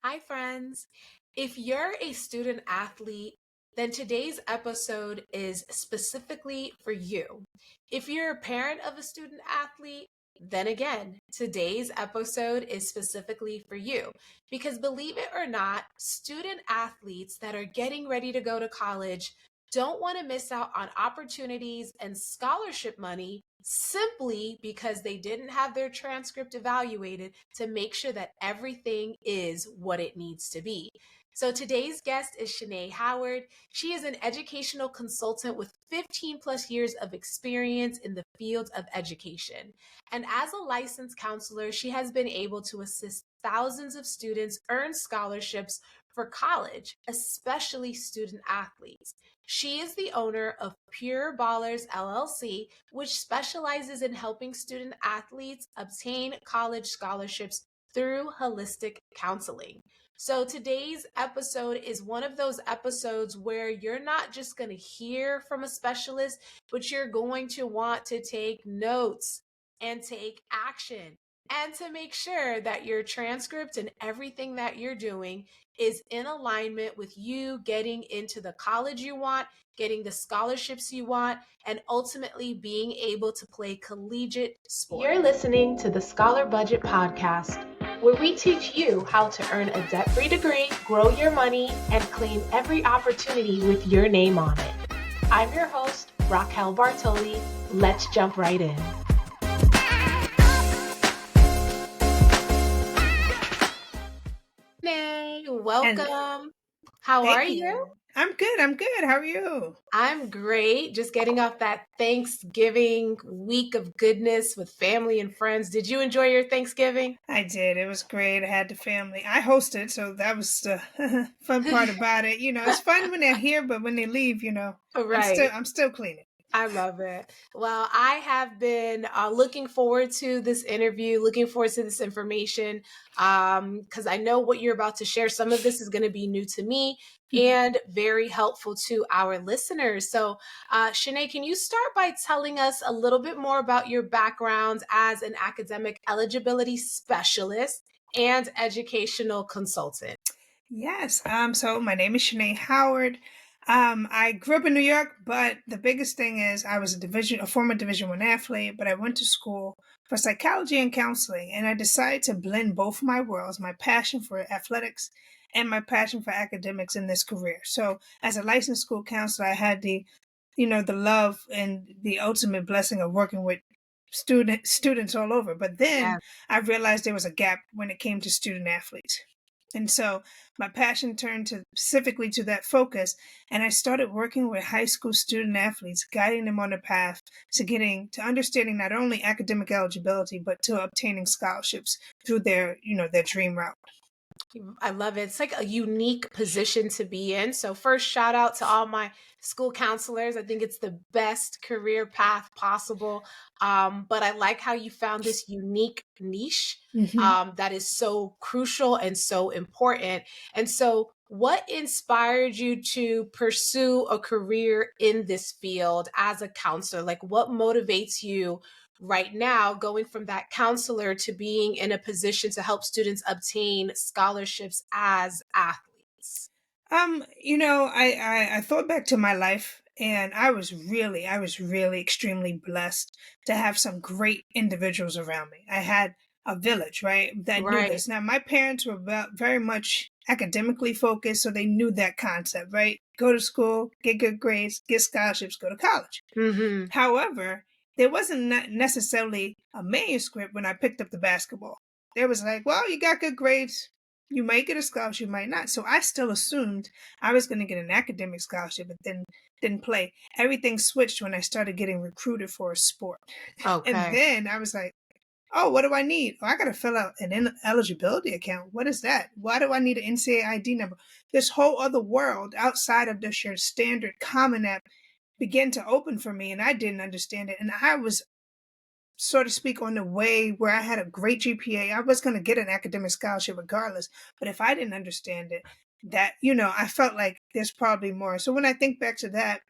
Hi, friends. If you're a student athlete, then today's episode is specifically for you. If you're a parent of a student athlete, then again, today's episode is specifically for you. Because believe it or not, student athletes that are getting ready to go to college don't want to miss out on opportunities and scholarship money simply because they didn't have their transcript evaluated to make sure that everything is what it needs to be. So today's guest is Shanay Howard. She is an educational consultant with 15 plus years of experience in the field of education. And as a licensed counselor, she has been able to assist thousands of students earn scholarships for college, especially student athletes. She is the owner of Pure Ballers LLC, which specializes in helping student athletes obtain college scholarships through holistic counseling. So today's episode is one of those episodes where you're not just going to hear from a specialist, but you're going to want to take notes and take action and to make sure that your transcript and everything that you're doing is in alignment with you getting into the college you want, getting the scholarships you want, and ultimately being able to play collegiate sports. You're listening to the Scholar Budget Podcast, where we teach you how to earn a debt-free degree, grow your money, and claim every opportunity with your name on it. I'm your host, Raquel Bartoli. Let's jump right in. Hey, welcome. How are you? I'm good. How are you? I'm great. Just getting off that Thanksgiving week of goodness with family and friends. Did you enjoy your Thanksgiving? I did. It was great. I had the family. I hosted, so that was the fun part about it. It's fun when they're here, but when they leave, Right. I'm still cleaning. I love it. Well, I have been looking forward to this interview, looking forward to this information, because I know what you're about to share. Some of this is going to be new to me and very helpful to our listeners. So, Shanay, can you start by telling us a little bit more about your background as an academic eligibility specialist and educational consultant? Yes. So my name is Shanay Howard. I grew up in New York, but the biggest thing is I was a former Division I athlete, but I went to school for psychology and counseling, and I decided to blend both my worlds, my passion for athletics and my passion for academics in this career. So as a licensed school counselor, I had the love and the ultimate blessing of working with students all over. But then I realized there was a gap when it came to student athletes. And so my passion turned specifically to that focus, and I started working with high school student athletes, guiding them on the path to understanding not only academic eligibility, but to obtaining scholarships through their dream route. I love it. It's like a unique position to be in. So, first, shout out to all my school counselors. I think it's the best career path possible. But I like how you found this unique niche that is so crucial and so important. And so, what inspired you to pursue a career in this field as a counselor? Like, what motivates you right now, going from that counselor to being in a position to help students obtain scholarships as athletes? I thought back to my life, and I was really extremely blessed to have some great individuals around me. I had a village, right, that knew Right. this. Now, my parents were very much academically focused, so they knew that concept, right? Go to school, get good grades, get scholarships, go to college. Mm-hmm. However, there wasn't necessarily a manuscript when I picked up the basketball. There was like, well, you got good grades. You might get a scholarship, you might not. So I still assumed I was going to get an academic scholarship, but then didn't play. Everything switched when I started getting recruited for a sport. And Okay. then I was like, oh, what do I need? Oh, I got to fill out an eligibility account. What is that? Why do I need an NCAA ID number? This whole other world outside of just your standard Common App began to open for me, and I didn't understand it. And I was, so to speak, on the way where I had a great GPA. I was going to get an academic scholarship regardless. But if I didn't understand it, I felt like there's probably more. So when I think back to that,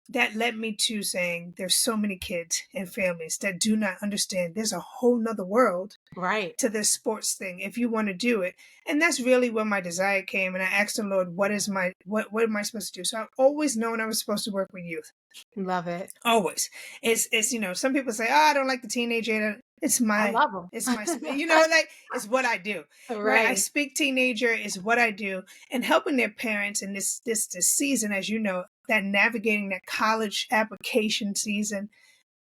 that led me to saying there's so many kids and families that do not understand there's a whole nother world Right. to this sports thing if you want to do it. And that's really where my desire came. And I asked the Lord, what am I supposed to do? So I've always known I was supposed to work with youth. Love it. Always. It's some people say, "Oh, I don't like the teenager." I love it's my them. like it's what I do. Right? I Right. speak teenager is what I do, and helping their parents in this season, as you know, that navigating that college application season,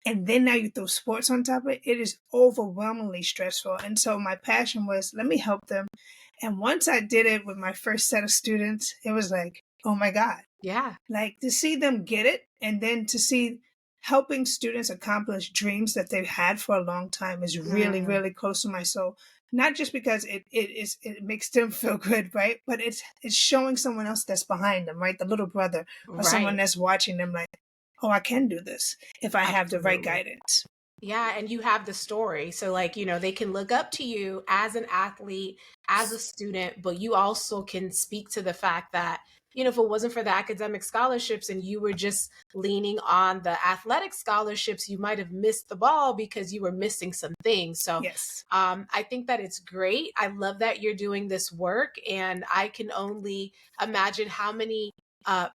and then now you throw sports on top of it, it is overwhelmingly stressful. And so my passion was, let me help them. And once I did it with my first set of students, it was like, oh my God, Yeah. like to see them get it, and then to see helping students accomplish dreams that they've had for a long time is really, Mm, really close to my soul. Not just because it makes them feel good, right? But it's showing someone else that's behind them, right? The little brother or someone right. that's watching them like, oh, I can do this if I have the right Absolutely. guidance. Yeah, and you have the story. So, like, they can look up to you as an athlete, as a student, but you also can speak to the fact that, if it wasn't for the academic scholarships and you were just leaning on the athletic scholarships, you might have missed the ball because you were missing some things. So, Yes. I think that it's great. I love that you're doing this work, and I can only imagine how many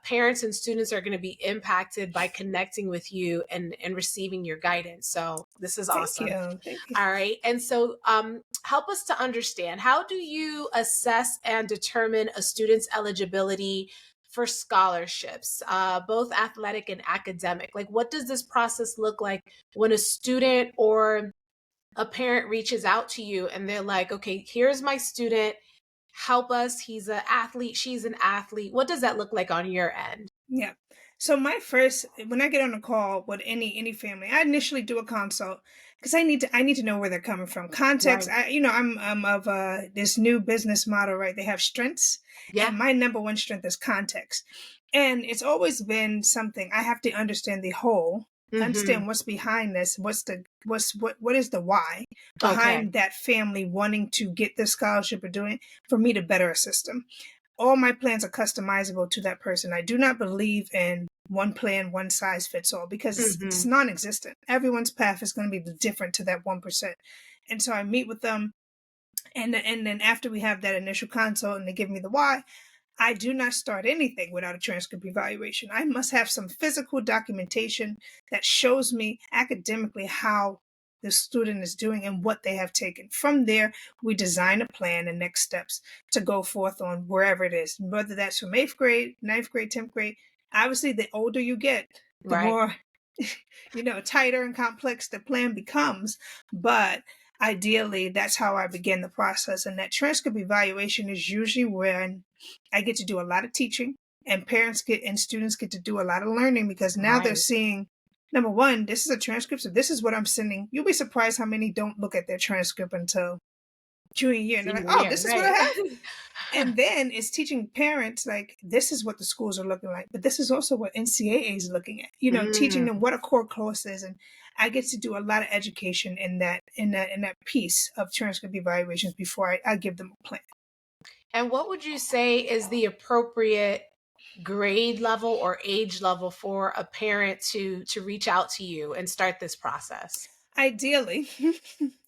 parents and students are going to be impacted by connecting with you and receiving your guidance. So this is Thank awesome. you. Thank you. All right. And so help us to understand, how do you assess and determine a student's eligibility for scholarships, both athletic and academic? Like, what does this process look like when a student or a parent reaches out to you and they're like, okay, here's my student, help us. He's an athlete, she's an athlete. What does that look like on your end? Yeah. So my first, when I get on a call with any family, I initially do a consult because I need to know where they're coming from. Context. Right. I'm of this new business model, right? They have strengths, Yeah. and my number one strength is context. And it's always been something I have to understand the whole, Hmm. understand what's behind this, what is the why Okay. behind that family wanting to get this scholarship or doing it for me to better assist them. All my plans are customizable to that person. I do not believe in one plan, one size fits all, because it's Hmm. non-existent. Everyone's path is going to be different to that 1%. And so I meet with them, and then after we have that initial consult and they give me the why, I do not start anything without a transcript evaluation. I must have some physical documentation that shows me academically how the student is doing and what they have taken. From there, we design a plan and next steps to go forth on wherever it is, whether that's from 8th grade, 9th grade, 10th grade. Obviously, the older you get, the Right. more tighter and complex the plan becomes. But ideally, that's how I begin the process. And that transcript evaluation is usually when I get to do a lot of teaching, and parents get and students get to do a lot of learning because now they're Right. seeing, number one, this is a transcript, so this is what I'm sending. You'll be surprised how many don't look at their transcript until junior year, and they're like, Senior "Oh, year. this is what I Right. have." And then it's teaching parents like this is what the schools are looking like, but this is also what NCAA is looking at. Teaching them Mm. what a core course is, and I get to do a lot of education in that piece of transcript evaluations before I give them a plan. And what would you say is the appropriate grade level or age level for a parent to reach out to you and start this process? Ideally,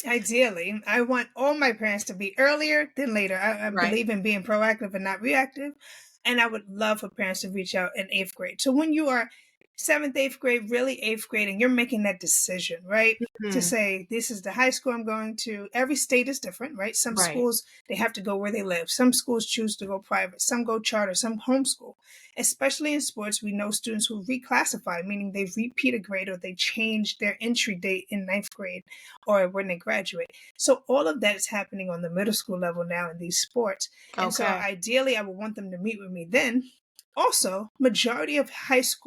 ideally, I want all my parents to be earlier than later. I Right. believe in being proactive and not reactive. And I would love for parents to reach out in 8th grade. So when you are seventh, 8th grade, really 8th grade, and you're making that decision, right? To Mhm. say, this is the high school I'm going to. Every state is different, right? Some Right. schools, they have to go where they live. Some schools choose to go private. Some go charter. Some homeschool. Especially in sports, we know students who reclassify, meaning they repeat a grade or they change their entry date in 9th grade or when they graduate. So all of that is happening on the middle school level now in these sports. And so Okay. ideally, I would want them to meet with me then. Also, majority of 8th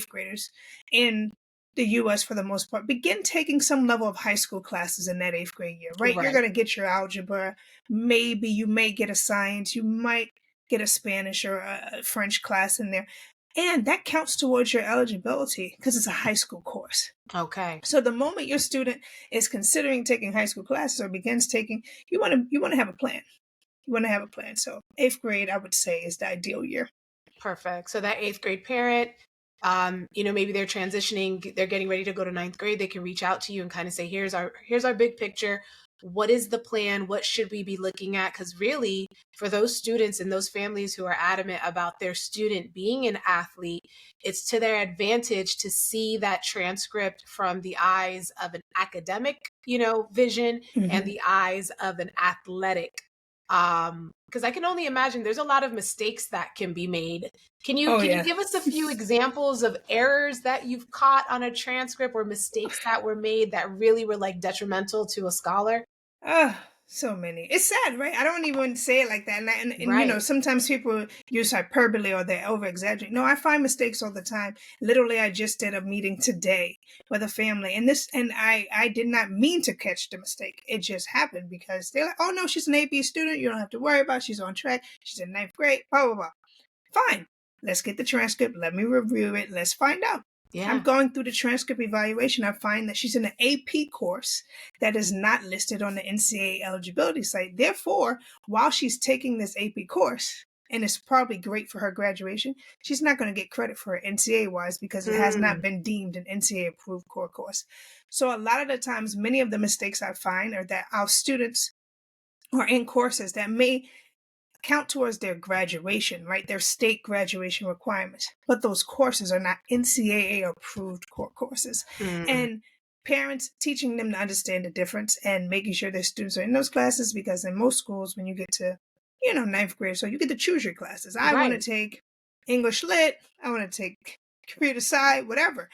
graders in the US for the most part begin taking some level of high school classes in that 8th grade year, right? You're Right. going to get your algebra. Maybe you may get a science. You might get a Spanish or a French class in there. And that counts towards your eligibility because it's a high school course. Okay. So the moment your student is considering taking high school classes or begins taking, you want to have a plan. You want to have a plan. So 8th grade, I would say, is the ideal year. Perfect. So that eighth grade parent, Maybe they're transitioning, they're getting ready to go to ninth grade, they can reach out to you and kind of say, here's our big picture. What is the plan? What should we be looking at? Because really, for those students and those families who are adamant about their student being an athlete, it's to their advantage to see that transcript from the eyes of an academic, vision, and Mhm. the eyes of an athletic. Because I can only imagine there's a lot of mistakes that can be made. Can you Oh, can you yeah. give us a few examples of errors that you've caught on a transcript or mistakes that were made that really were like detrimental to a scholar? So many. It's sad, right? I don't even say it like that. And Right. sometimes people use hyperbole or they over exaggerate. No, I find mistakes all the time. Literally, I just did a meeting today with a family, and I did not mean to catch the mistake. It just happened because they're like, oh no, she's an AP student. You don't have to worry about it. She's on track. She's in ninth grade, blah, blah, blah. Fine. Let's get the transcript. Let me review it. Let's find out. I'm Yeah. going through the transcript evaluation. I find that she's in an AP course that is not listed on the NCAA eligibility site. Therefore, while she's taking this AP course, and it's probably great for her graduation, she's not going to get credit for it NCAA wise because it has not Mm, been deemed an NCAA approved core course. So a lot of the times, many of the mistakes I find are that our students are in courses that may count towards their graduation, right? Their state graduation requirements. But those courses are not NCAA approved core courses. mm, And parents teaching them to understand the difference and making sure their students are in those classes because in most schools, when you get to, ninth grade, so you get to choose your classes. I want to right. take English lit, I want to take computer sci, whatever.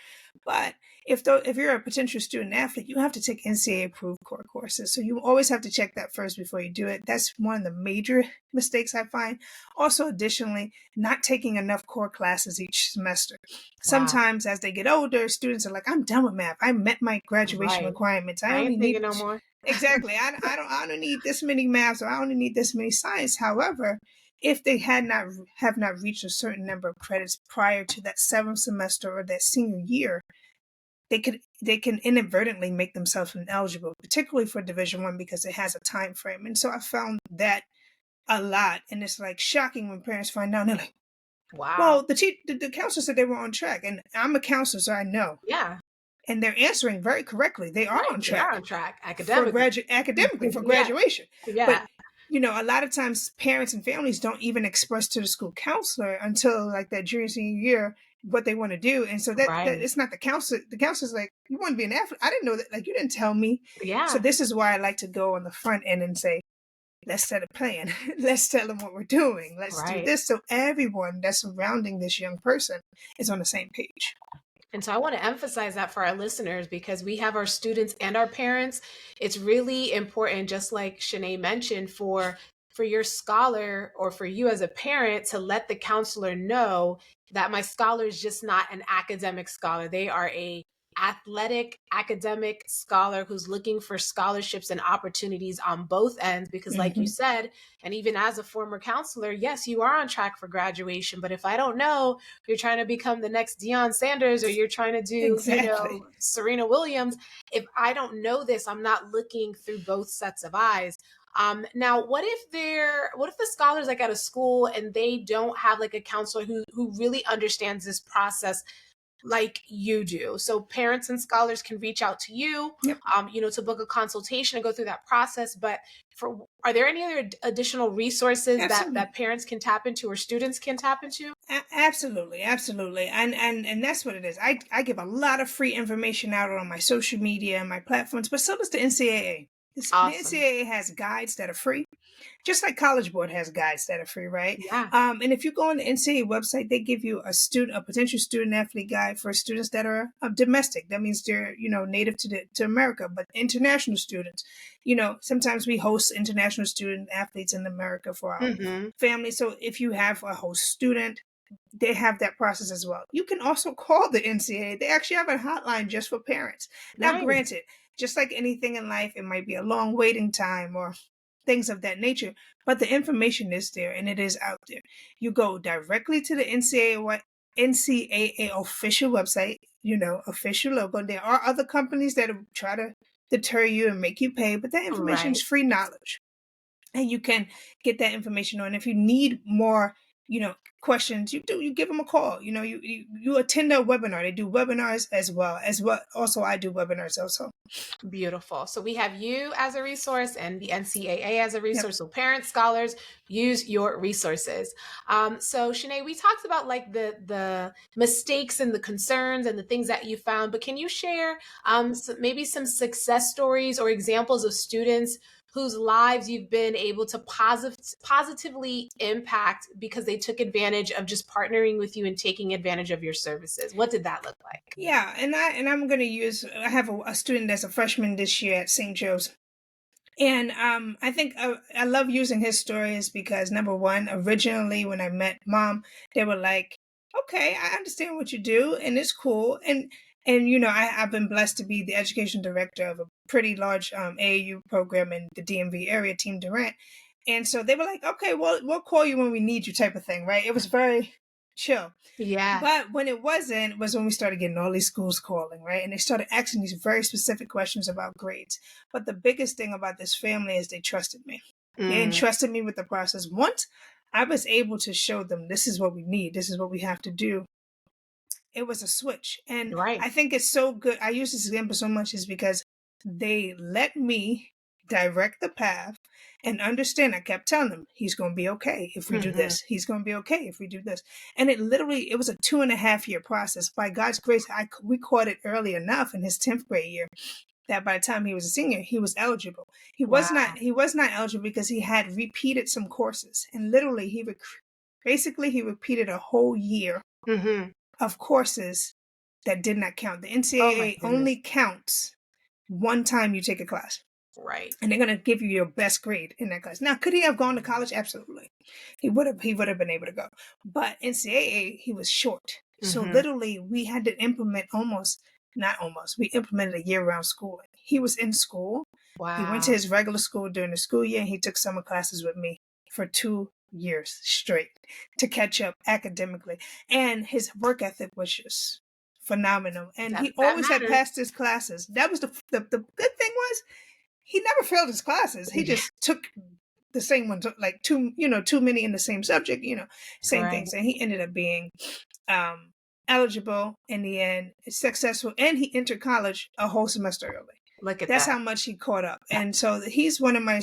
But if you're a potential student athlete, you have to take NCAA approved core courses. So you always have to check that first before you do it. That's one of the major mistakes I find. Also, additionally, not taking enough core classes each semester. Wow. Sometimes as they get older, students are like, I'm done with math. I met my graduation Right. requirements. I I only ain't taking need no more. exactly. I don't need this many maths or I only need this many science. However, if they have not reached a certain number of credits prior to that seventh semester or that senior year, they can inadvertently make themselves ineligible, particularly for Division One because it has a time frame. And so I found that a lot, and it's like shocking when parents find out. They're like, Wow. "Well, the counselor said they were on track," and I'm a counselor, so I know. Yeah. And they're answering very correctly. They are Right. on They are track on track for academically. academically for Yeah. graduation. But Yeah. a lot of times parents and families don't even express to the school counselor until like that junior senior year what they want to do, and so that Right. it's not the counselor. The counselor's like, you want to be an athlete? I didn't know that. Like, you didn't tell me. So Yeah. this is why I like to go on the front end and say, let's set a plan. Let's tell them what we're doing. Let's do Right. this so everyone that's surrounding this young person is on the same page. And so I want to emphasize that for our listeners because we have our students and our parents. It's really important, just like Shanay mentioned, for your scholar or for you as a parent to let the counselor know that my scholar is just not an academic scholar. They are a athletic academic scholar who's looking for scholarships and opportunities on both ends because like you Hmm. said, and even as a former counselor, yes, you are on track for graduation, but if I don't know you're trying to become the next Deion Sanders or you're trying to do, Exactly. Serena Williams. If I don't know this, I'm not looking through both sets of eyes. Now, what if the scholars like at a school and they don't have like a counselor who really understands this process like you do? So parents and scholars can reach out to you, Yep. to book a consultation and go through that process. But are there any other additional resources Absolutely. that parents can tap into or students can tap into? Absolutely, absolutely, and that's what it is. I give a lot of free information out on my social media and my platforms, but so does the NCAA. The Awesome. NCAA has guides that are free, just like College Board has guides that are free, right? Yeah. And if you go on the NCAA website, they give you a potential student athlete guide for students that are domestic. That means they're native to America, but international students. Sometimes we host international student athletes in America for our Hmm. family. So if you have a host student, they have that process as well. You can also call the NCAA. They actually have a hotline just for parents. Now, Nice. granted, just like anything in life, it might be a long waiting time or things of that nature, but the information is there and it is out there. You go directly to the NCAA official website, official logo. There are other companies that try to deter you and make you pay, but that information is Right. free knowledge. And you can get that information on. If you need more you know, questions, you give them a call. You attend a webinar. They do webinars as well. Also, I do webinars also. Beautiful. So we have you as a resource and the NCAA as a Yep. resource. So parents, scholars, use your resources. So Shanay, we talked about like the mistakes and the concerns and the things that you found, but can you share maybe some success stories or examples of students whose lives you've been able to positively impact because they took advantage of just partnering with you and taking advantage of your services? What did that look like? Yeah, I'm gonna use. I have a student that's a freshman this year at St. Joe's. And I think I love using his stories because number one, originally when I met mom, they were like, "Okay, I understand what you do, and it's cool." And I've been blessed to be the education director of a pretty large AAU program in the DMV area, Team Durant. And so they were like, "Okay, well, we'll call you when we need you," type of thing, right? It was very chill. Yeah. But when it wasn't, was when we started getting all these schools calling, right? And they started asking these very specific questions about grades. But the biggest thing about this family is they trusted me. They Mm, entrusted me with the process. Once I was able to show them this is what we need, this is what we have to do, it was a switch. And right. I think it's so good. I use this example so much is because they let me direct the path and understand. I kept telling them he's going to be okay if we do Mhm. this. He's going to be okay if we do this. And it was a 2.5 year process. By God's grace, we caught it early enough in his 10th grade year that by the time he was a senior, he was eligible. Wow. He was not eligible because he had repeated some courses, and literally basically he repeated a whole year Mhm. of courses that did not count. The Oh my NCAA goodness. only counts one time you take a class, Right. and they're going to give you your best grade in that class. Now, could he have gone to college? Absolutely, he would have. He would have been able to go. But NCAA, he was short, so Mhm. literally we had to implement almost not almost. We implemented a year-round schooling. He was in school. He went to Wow. his regular school during the school year, and he took summer classes with me for 2 years straight to catch up academically. And his work ethic was just phenomenal. And he That always had matters. passed his classes. That was the good thing was he never failed his classes. He Yeah. just took the same ones, like too many in the same subject, same Right. things. And he ended up being um, eligible in the end, successful, and he entered college a whole semester early. Look at That's that. how much he caught up. And so he's one of my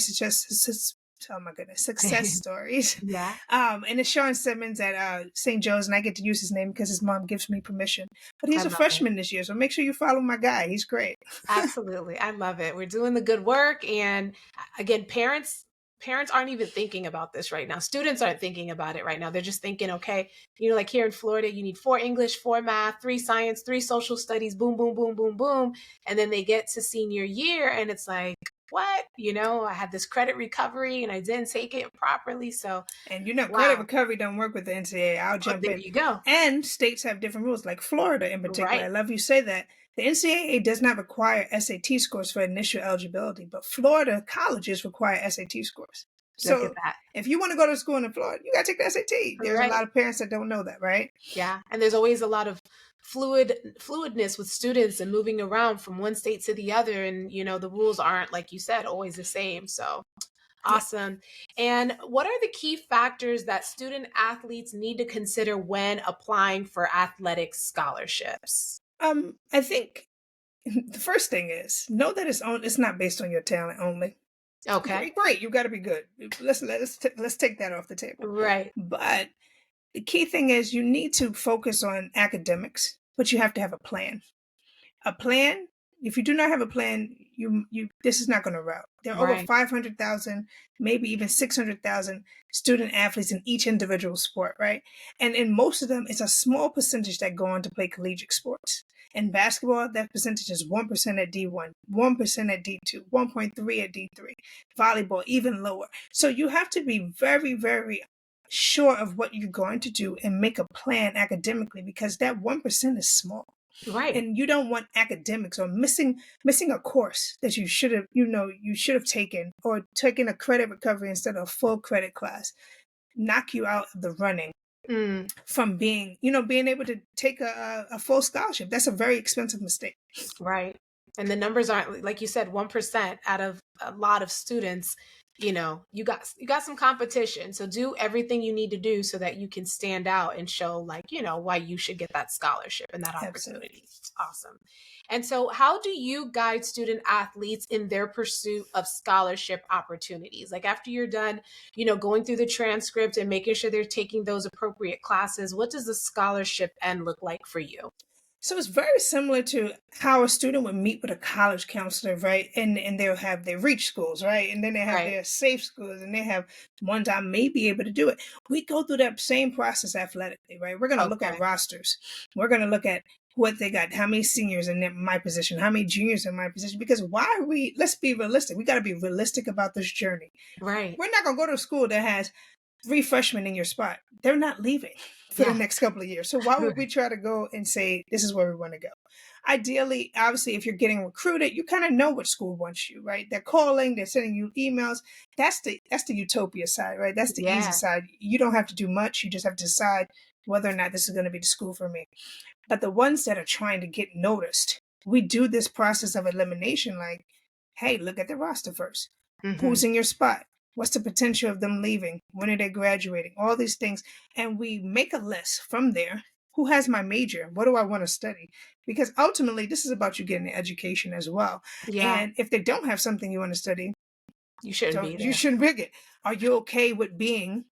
oh my goodness, success stories. Yeah. And it's Sean Simmons at St. Joe's, and I get to use his name because his mom gives me permission. But I he's a love it. freshman this year, so make sure you follow my guy. He's great. Absolutely. I love it. We're doing the good work. And again, parents aren't even thinking about this right now. Students aren't thinking about it right now. They're just thinking, okay, like here in Florida, you need 4 English, 4 math, 3 science, 3 social studies, boom, boom, boom, boom, boom. And then they get to senior year and it's like, what? I had this credit recovery and I didn't take it properly. So, And credit wow. recovery don't work with the NCAA. I'll Oh, jump there in. you go. And states have different rules, like Florida in particular. Right. I love you say that. The NCAA does not require SAT scores for initial eligibility, but Florida colleges require SAT scores. Look at So that. if you want to go to school in Florida, you got to take the SAT. There's a Right. lot of parents that don't know that, right? Yeah, and there's always a lot of fluidness with students and moving around from one state to the other, and the rules aren't, like you said, always the same. So Yeah. awesome. And what are the key factors that student athletes need to consider when applying for athletic scholarships? I think the first thing is know that it's not based on your talent only. Okay. Great, great, you got to be good. Let's take that off the table. Right. But the key thing is you need to focus on academics, but you have to have a plan. A plan, if you do not have a plan, you this is not going to route. There are over Right. 500,000, maybe even 600,000 student athletes in each individual sport, right? And in most of them, it's a small percentage that go on to play collegiate sports. In basketball, that percentage is 1% at D1, 1% at D2, 1.3 at D3. Volleyball, even lower. So you have to be very, very sure of what you're going to do and make a plan academically because that 1% is small, Right. and you don't want academics or missing a course that you should have taken, or taking a credit recovery instead of a full credit class, knock you out of the running Mm, from being able to take a full scholarship. That's a very expensive mistake. right. And the numbers aren't, like you said, 1% out of a lot of students. You got some competition. So do everything you need to do so that you can stand out and show, like, why you should get that scholarship and that Absolutely. opportunity. It's awesome. And so how do you guide student athletes in their pursuit of scholarship opportunities? Like after you're done, going through the transcript and making sure they're taking those appropriate classes, what does the scholarship end look like for you? So it's very similar to how a student would meet with a college counselor, right? And they'll have their reach schools, right? And then they have Right. their safe schools, and they have ones I may be able to do it. We go through that same process athletically, right? We're going to look at Okay. rosters. We're going to look at what they got, how many seniors in my position, how many juniors in my position. Because let's be realistic. We got to be realistic about this journey. Right. We're not going to go to a school that has 3 freshmen in your spot. They're not leaving for the Yeah. next couple of years. So why would we try to go and say, this is where we want to go? Ideally, obviously, if you're getting recruited, you kind of know what school wants you, right? They're calling, they're sending you emails. That's the utopia side, right? That's the easy Yeah. side. You don't have to do much. You just have to decide whether or not this is going to be the school for me. But the ones that are trying to get noticed, we do this process of elimination like, hey, look at the roster first. Hmm. Who's in your spot? What's the potential of them leaving? When are they graduating? All these things. And we make a list from there. Who has my major? What do I want to study? Because ultimately, this is about you getting an education as well. Yeah. And if they don't have something you want to study, You shouldn't be you there. shouldn't pick it. Are you okay with being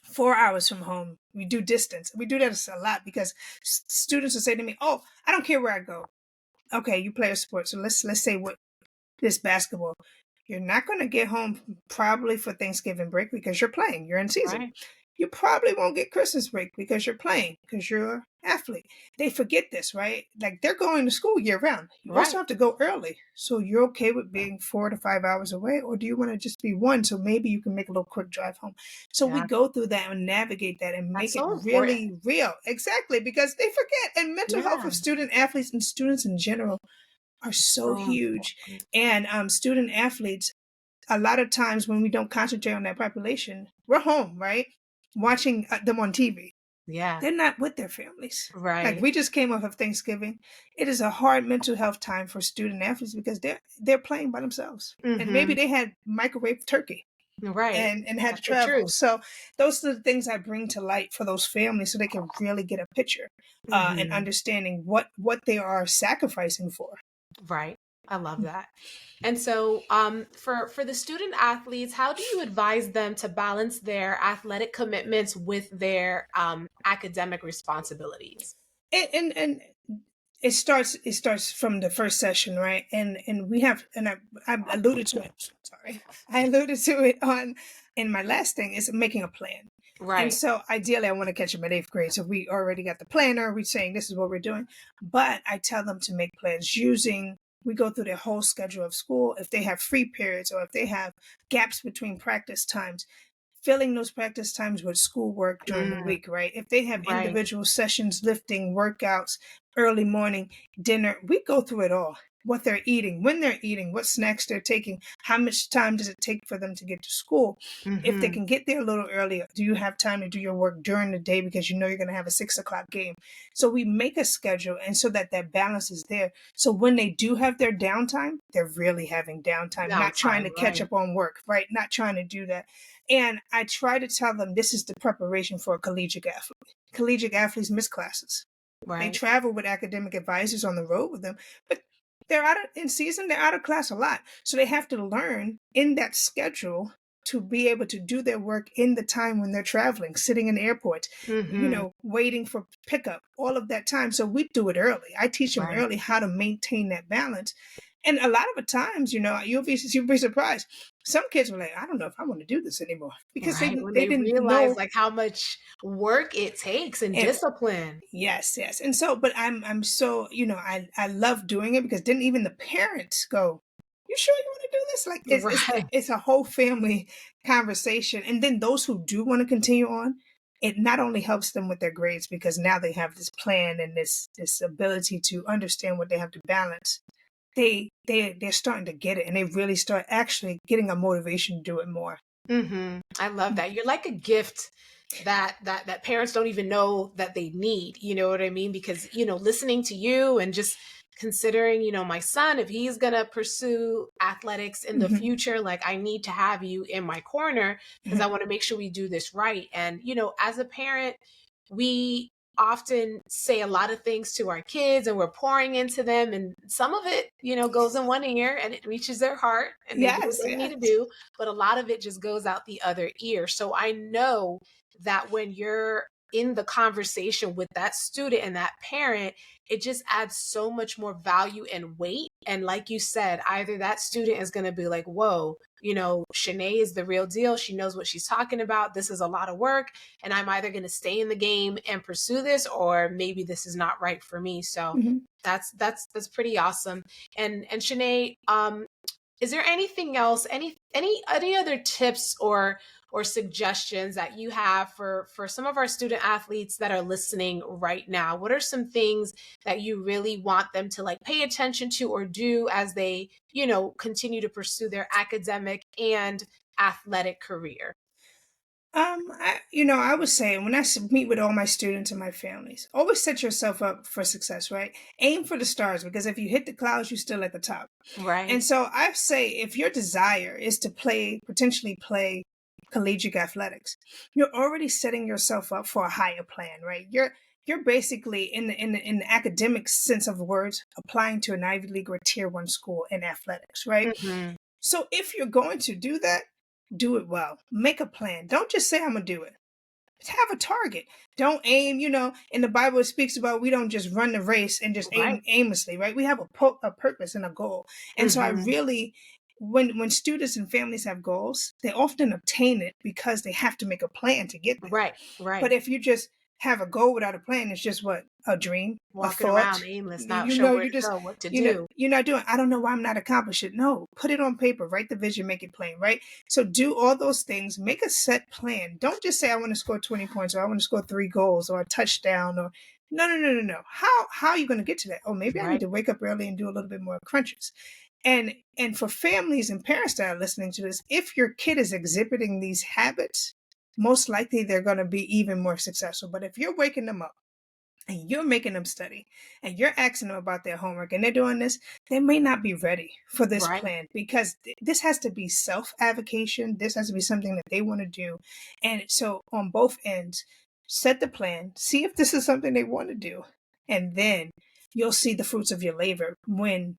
4 hours from home? We do distance. We do that a lot because students will say to me, "Oh, I don't care where I go." Okay, you play a sport, so let's say what this basketball. You're not going to get home probably for Thanksgiving break because you're playing. You're in season. Right. You probably won't get Christmas break because you're playing, because you're an athlete. They forget this, right? Like they're going to school year round. You also Right. have to go early. So you're okay with being 4 to 5 hours away, or do you want to just be one? So maybe you can make a little quick drive home. So we Yeah. go through that and navigate that and That's make it so important. really real. Exactly, because they forget. And mental health Yeah. of student athletes and students in general are so So huge. important. And student athletes, a lot of times when we don't concentrate on that population, we're home, right? Watching them on TV. Yeah. They're not with their families. Like Right. we just came off of Thanksgiving. It is a hard mental health time for student athletes because they're playing by themselves. And maybe Hmm. they had microwave turkey Right. and had to That's the travel. truth. So those are the things I bring to light for those families so they can really get a picture and Hmm. understanding what they are sacrificing for. Right. I love that. And so, for the student athletes, how do you advise them to balance their athletic commitments with their academic responsibilities? And it starts from the first session, right? And we have, and I alluded to it. Sorry, I alluded to it on in my last thing is making a plan. And Right. so ideally I want to catch them at 8th grade. So we already got the planner. We're saying this is what we're doing. But I tell them to make plans we go through their whole schedule of school. If they have free periods or if they have gaps between practice times, filling those practice times with schoolwork during the Mm, week, right? If they have right. individual sessions, lifting, workouts, early morning, dinner, we go through it all. What they're eating, when they're eating, what snacks they're taking, how much time does it take for them to get to school? If they Hmm. can get there a little earlier, do you have time to do your work during the day because you know you're going to have a 6 o'clock game? So we make a schedule and so that that balance is there. So when they do have their downtime, they're really having downtime, not trying Downtime. to catch Right. up on work, right? Not trying to do that. And I try to tell them this is the preparation for a collegiate athlete. Collegiate athletes miss classes. They Right. travel with academic advisors on the road with them, but in season, they're out of class a lot. So they have to learn in that schedule to be able to do their work in the time when they're traveling, sitting in airports, Hmm. waiting for pickup, all of that time. So we do it early. I teach them Right. early how to maintain that balance. And a lot of the times, you'll be surprised. Some kids were like, I don't know if I want to do this anymore because Right. When they they didn't realize know. like how much work it takes and And discipline. yes, yes. And so, but I'm so, I love doing it because then even the parents go, "You sure you want to do this?" Like Right. it's a whole family conversation. And then those who do want to continue on, it not only helps them with their grades because now they have this plan and this ability to understand what they have to balance. They're starting to get it and they really start actually getting a motivation to do it more. I love that. You're like a gift that parents don't even know that they need. You know what I mean? Because listening to you and just considering, my son, if he's going to pursue athletics in the Mhm. future, like I need to have you in my corner because I Mhm. want to make sure we do this right. And, as a parent, we often say a lot of things to our kids and we're pouring into them, and some of it goes in one ear and it reaches their heart and they do what Yes, they need to yes. do, but a lot of it just goes out the other ear. So I know that when you're in the conversation with that student and that parent, it just adds so much more value and weight. And like you said, either that student is going to be like, whoa, Shanay is the real deal. She knows what she's talking about. This is a lot of work. And I'm either going to stay in the game and pursue this, or maybe this is not right for me. So Mhm. that's pretty awesome. And Shanay, is there anything else, any other tips or suggestions that you have for some of our student athletes that are listening right now? What are some things that you really want them to like pay attention to or do as they, continue to pursue their academic and athletic career? I would say when meet with all my students and my families, always set yourself up for success, right? Aim for the stars, because if you hit the clouds, you're still at the top. And Right. so I say, if your desire is to potentially play collegiate athletics, you're already setting yourself up for a higher plan, right? You're basically in the academic sense of the words applying to an Ivy League or Tier 1 school in athletics, right? Hmm. So if you're going to do that, do it well. Make a plan. Don't just say I'm gonna do it. Have a target. Don't aim, in the Bible it speaks about we don't just run the race and just Right. aim aimlessly, right? We have a purpose and a goal. And so I Hmm. really, when students and families have goals, they often obtain it because they have to make a plan to get there. Right. But Right. if you just have a goal without a plan, it's just what? A dream, a Walking thought. around aimless, You, not you sure know, where you to just, go, what to do. you're not doing, I don't know why I'm not accomplishing it. No, put it on paper, write the vision, make it plain, right? So do all those things, make a set plan. Don't just say I want to score 20 points or I want to score 3 goals or a touchdown or no. How are you going to get to that? Oh, maybe I need Right. to wake up early and do a little bit more crunches. And for families and parents that are listening to this, if your kid is exhibiting these habits, most likely they're going to be even more successful. But if you're waking them up and you're making them study and you're asking them about their homework and they're doing this, they may not be ready for this Right. plan, because this has to be self-avocation. This has to be something that they want to do. And so on both ends, set the plan, see if this is something they want to do, and then you'll see the fruits of your labor when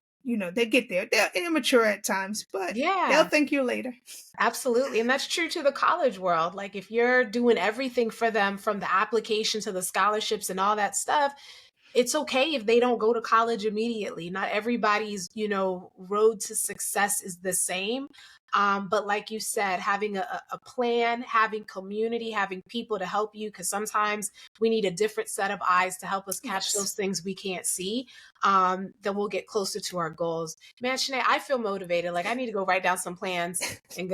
they get there. They're immature at times, but they'll Yeah. thank you later. Absolutely. And that's true to the college world. Like if you're doing everything for them from the application to the scholarships and all that stuff, it's okay if they don't go to college immediately. Not everybody's, road to success is the same. But like you said, having a plan, having community, having people to help you, because sometimes we need a different set of eyes to help us catch Yes. those things we can't see. Then we'll get closer to our goals. Man, Shanae, I feel motivated. Like I need to go write down some plans and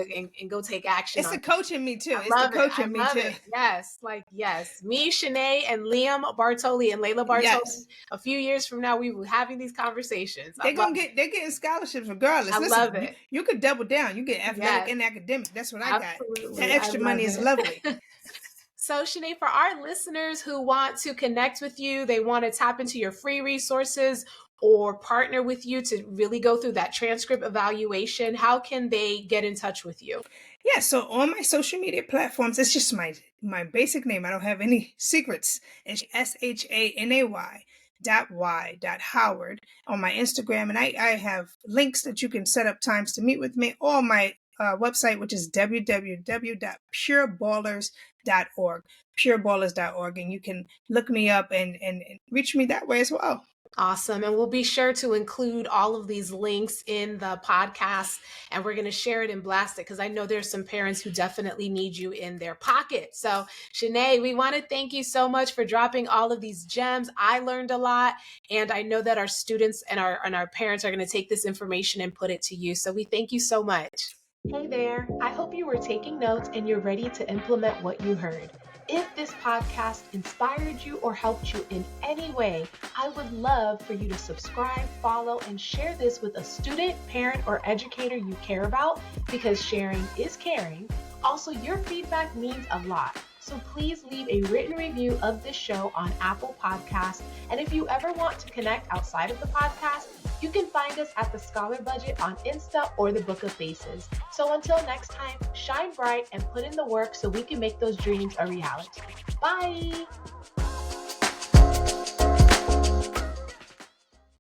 go take action It's on. the coach in me too. I It's the love it. coach I in me love too. it. Yes. Like, yes. Me, Shanae, and Liam Bartoli and Layla Bartoli, Yes. a few years from now, we will be having these conversations. I love it. They're getting scholarships regardless. I love Listen, it. you could double down. You get athletic Yes, and academic. That's what I got. That absolutely. I extra love money is lovely. it. So, Shanae, for our listeners who want to connect with you, they want to tap into your free resources or partner with you to really go through that transcript evaluation, how can they get in touch with you? Yeah, so on my social media platforms, it's just my basic name. I don't have any secrets. It's SHANAY.Y.Howard on my Instagram. And I have links that you can set up times to meet with me, or my website, which is www.pureballers.org, pureballers.org. And you can look me up and reach me that way as well. Awesome. And we'll be sure to include all of these links in the podcast, and we're going to share it and blast it because I know there's some parents who definitely need you in their pocket. So, Shanae, we want to thank you so much for dropping all of these gems. I learned a lot, and I know that our students and our parents are going to take this information and put it to use. So, we thank you so much. Hey there, I hope you were taking notes and you're ready to implement what you heard. If this podcast inspired you or helped you in any way, I would love for you to subscribe, follow, and share this with a student, parent, or educator you care about, because sharing is caring. Also, your feedback means a lot. So please leave a written review of this show on Apple Podcasts. And if you ever want to connect outside of the podcast, you can find us at The Scholar Budget on Insta or the Book of Faces. So until next time, shine bright and put in the work so we can make those dreams a reality. Bye!